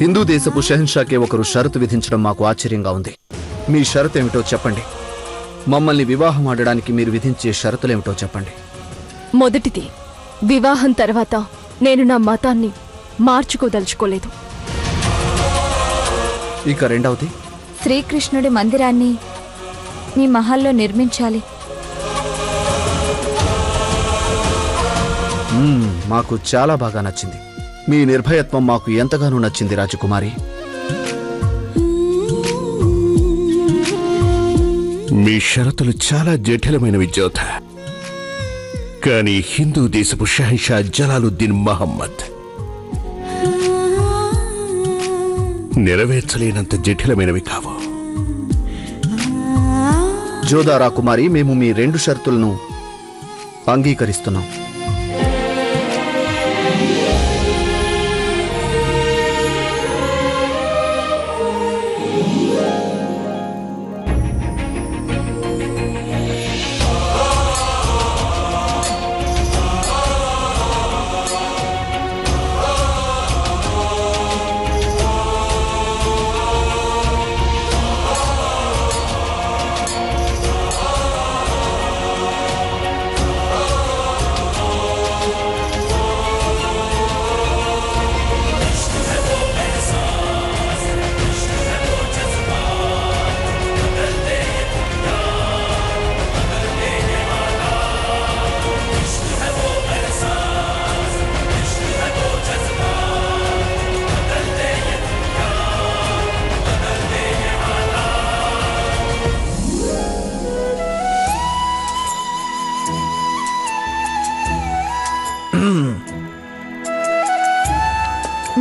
హిందూ దేశపు షహన్షాకే ఒకరు షరతు విధించడం మాకు ఆశ్చర్యంగా ఉంది. మీ షరతు ఏమిటో చెప్పండి. మమ్మల్ని వివాహం ఆడడానికి మీరు విధించే షరతులేమిటో చెప్పండి. మొదటిది, వివాహం తర్వాత నేను నా మతాన్ని మార్చుకోదలుచుకోలేదు. ఇక రెండవది, శ్రీకృష్ణుడి మందిరాన్ని మీ మహల్లో నిర్మించాలి. మాకు చాలా బాగా నచ్చింది. మీ నిర్భయత్వం మాకు ఎంతగానో నచ్చింది రాజకుమారి. మీ షరతులు చాలా జటిలమైనవి జోధ. కానీ హిందూ దేశపు షహన్షా జలాలుద్దీన్ మహమ్మద్ నెరవేర్చలేనంత జటిలమైనవి కావు. జోధా రాకుమారి, మేము మీ 2 షరతులను అంగీకరిస్తున్నాం.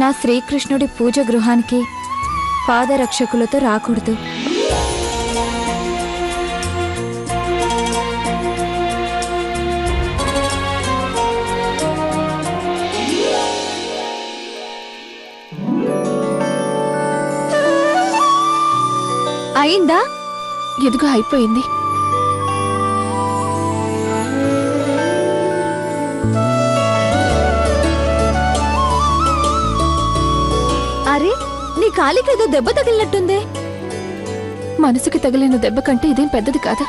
నా శ్రీకృష్ణుడి పూజ గృహానికి పాదరక్షకులతో రాకూడదు. అయిందా? ఎదుగా అయిపోయింది. అరే, నీ కాలికి ఏదో దెబ్బ తగిలినట్టుందే. మనసుకి తగిలిన దెబ్బ కంటే ఇదేం పెద్దది కాదా?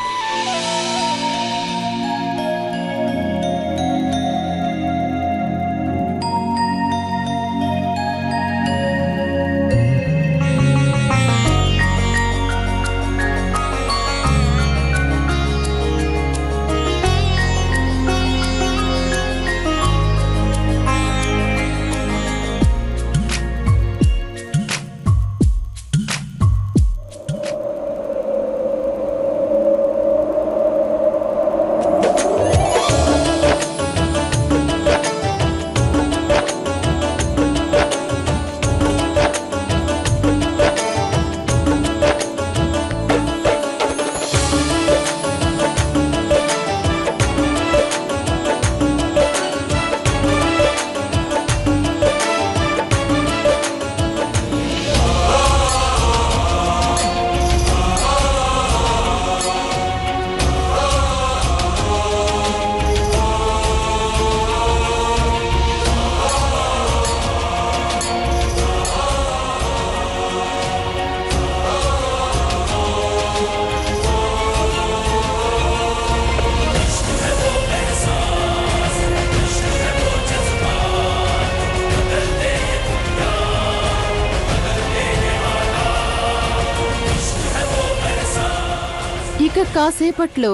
ఇక కాసేపట్లో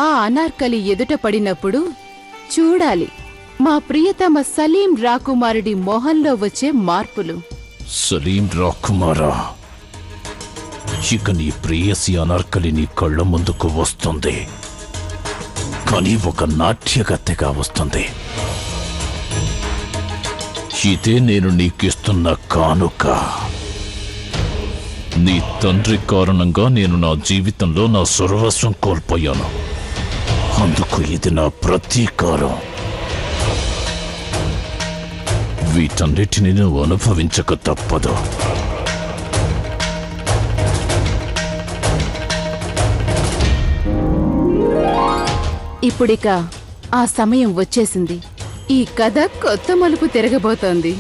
ఆ అనార్కలి ఎదుట పడినప్పుడు చూడాలి మా ప్రియతమ సలీం రాకుమారుడి మొహంలో వచ్చే మార్పులు. సలీం రాకుమారా, ఇక నీ ప్రేయసి అనార్కలి నీ కళ్ళ ముందుకు వస్తుంది. కానీ ఒక నాట్యగత్తెగా వస్తుంది. ఇదే నేను నీకిస్తున్న కానుక. నీ తండ్రి కారణంగా నేను నా జీవితంలో నా సర్వస్వం కోల్పోయాను. అందుకు ఇది నా ప్రతీకారం. వీటన్నిటిని నువ్వు అనుభవించక తప్పదు. ఇప్పుడిక ఆ సమయం వచ్చేసింది. ఈ కథ కొత్త మలుపు తిరగబోతోంది.